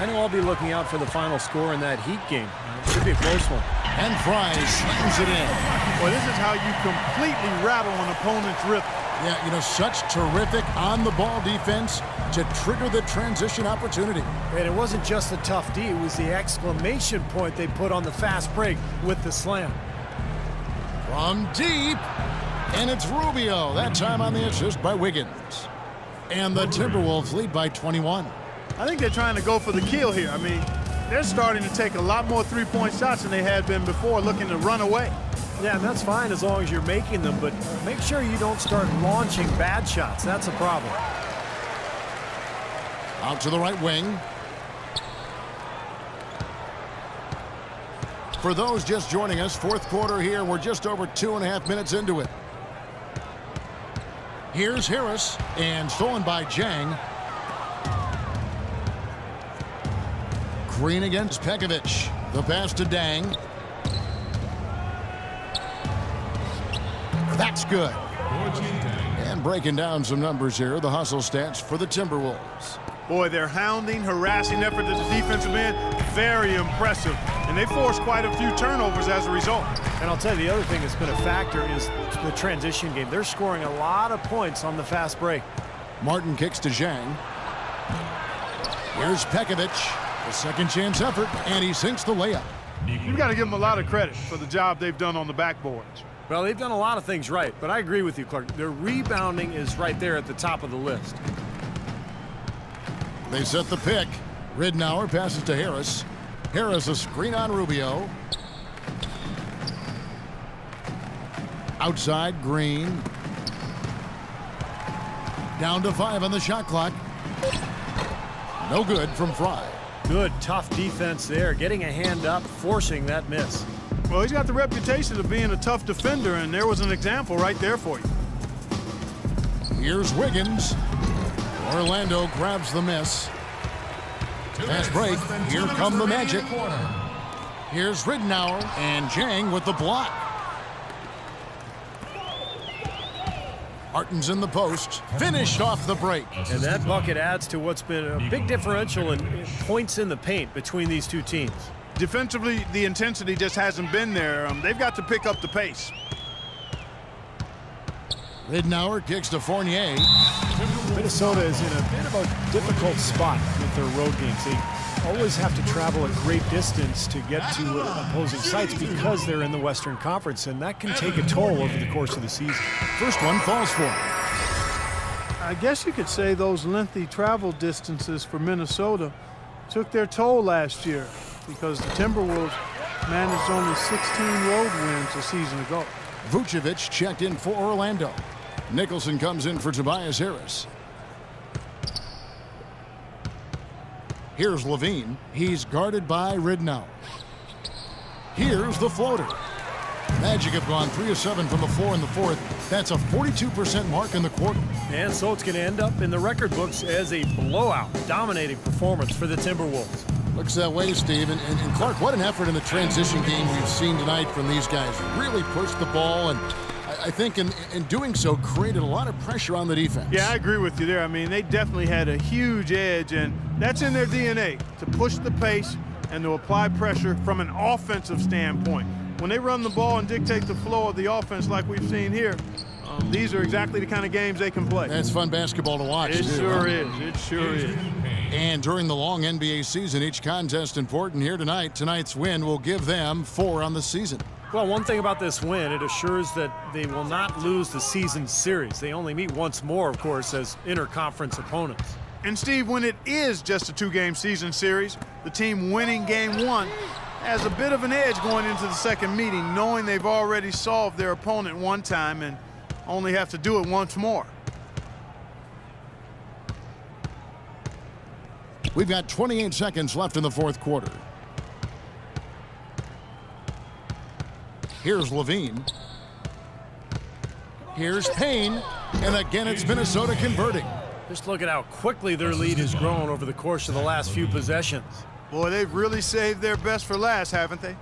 I know I'll be looking out for the final score in that Heat game. It should be a close one. And Fry slams it in. Well, this is how you completely rattle an opponent's rhythm. Yeah, you know, such terrific on-the-ball defense to trigger the transition opportunity. And it wasn't just the tough D, it was the exclamation point they put on the fast break with the slam. From deep, and it's Rubio. That time on the assist by Wiggins. And the Timberwolves lead by 21. I think they're trying to go for the kill here. I mean, they're starting to take a lot more three-point shots than they had been before, looking to run away. Yeah, and that's fine as long as you're making them, but make sure you don't start launching bad shots. That's a problem. Out to the right wing. For those just joining us, fourth quarter here. We're just over 2.5 minutes into it. Here's Harris, and stolen by Jang. Green against Pekovic. The pass to Dang. That's good. And breaking down some numbers here, the hustle stats for the Timberwolves. Boy, their hounding, harassing effort at the defensive end, very impressive. And they forced quite a few turnovers as a result. And I'll tell you, the other thing that's been a factor is the transition game. They're scoring a lot of points on the fast break. Martin kicks to Zhang. Here's Pekovic. A second chance effort, and he sinks the layup. You've got to give them a lot of credit for the job they've done on the backboards. Well, they've done a lot of things right, but I agree with you, Clark. Their rebounding is right there at the top of the list. They set the pick. Ridnour passes to Harris. Harris a screen on Rubio. Outside, Green. Down to 5 on the shot clock. No good from Fry. Good, tough defense there, getting a hand up, forcing that miss. Well, he's got the reputation of being a tough defender, and there was an example right there for you. Here's Wiggins. Orlando grabs the miss. Fast break. Here come the Magic. Here's Ridnour and Jang with the block. Martin's in the post. Finished off the break. And that bucket adds to what's been a big differential in points in the paint between these two teams. Defensively, the intensity just hasn't been there. They've got to pick up the pace. Ridnour kicks to Fournier. Minnesota is in a bit of a difficult spot with their road games. They always have to travel a great distance to get to opposing sites because they're in the Western Conference, and that can take a toll over the course of the season. First one falls for him. I guess you could say those lengthy travel distances for Minnesota took their toll last year because the Timberwolves managed only 16 road wins a season ago. Vucevic checked in for Orlando. Nicholson comes in for Tobias Harris. Here's Levine. He's guarded by Ridnour. Here's the floater. Magic have gone 3 of 7 from the floor in the fourth. That's a 42% mark in the quarter. And so it's going to end up in the record books as a blowout, dominating performance for the Timberwolves. Looks that way, Steve. And Clark, what an effort in the transition game we've seen tonight from these guys. Really pushed the ball, and I think in doing so created a lot of pressure on the defense. Yeah, I agree with you there. I mean, they definitely had a huge edge, and that's in their DNA, to push the pace and to apply pressure from an offensive standpoint. When they run the ball and dictate the flow of the offense like we've seen here, these are exactly the kind of games they can play. That's fun basketball to watch, It too, sure huh? is. It sure is. And during the long NBA season, each contest important here tonight. Tonight's win will give them 4 on the season. Well, one thing about this win, it assures that they will not lose the season series. They only meet once more, of course, as interconference opponents. And, Steve, when it is just a 2-game season series, the team winning game 1 has a bit of an edge going into the second meeting, knowing they've already solved their opponent one time and only have to do it once more. We've got 28 seconds left in the fourth quarter. Here's Levine. Here's Payne. And again, it's Minnesota converting. Just look at how quickly their lead has grown over the course of the last few possessions. Boy, they've really saved their best for last, haven't they?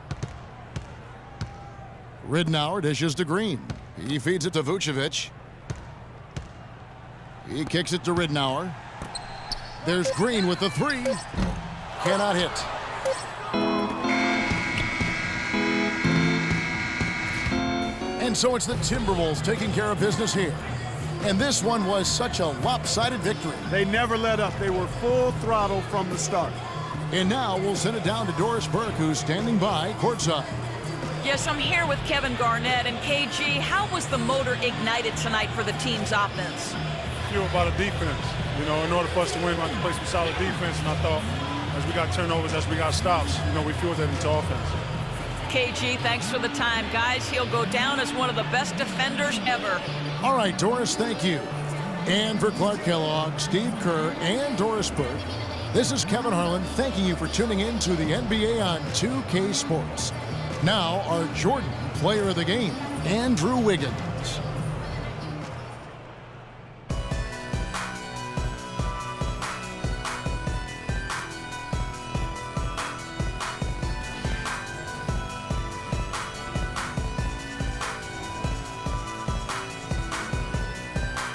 Ridnour dishes to Green. He feeds it to Vucevic. He kicks it to Ridnour. There's Green with the 3. cannot hit. And so it's the Timberwolves taking care of business here. And this one was such a lopsided victory. They never let up. They were full throttle from the start. And now we'll send it down to Doris Burke, who's standing by courtside. Yes, I'm here with Kevin Garnett. And KG, how was the motor ignited tonight for the team's offense? Fueled by the defense. You know, in order for us to win, we have to play some solid defense. And I thought as we got turnovers, as we got stops, you know, we fueled that into offense. KG, thanks for the time. Guys, he'll go down as one of the best defenders ever. All right, Doris, thank you. And for Clark Kellogg, Steve Kerr, and Doris Burke, this is Kevin Harlan thanking you for tuning in to the NBA on 2K Sports. Now, our Jordan player of the game, Andrew Wiggins.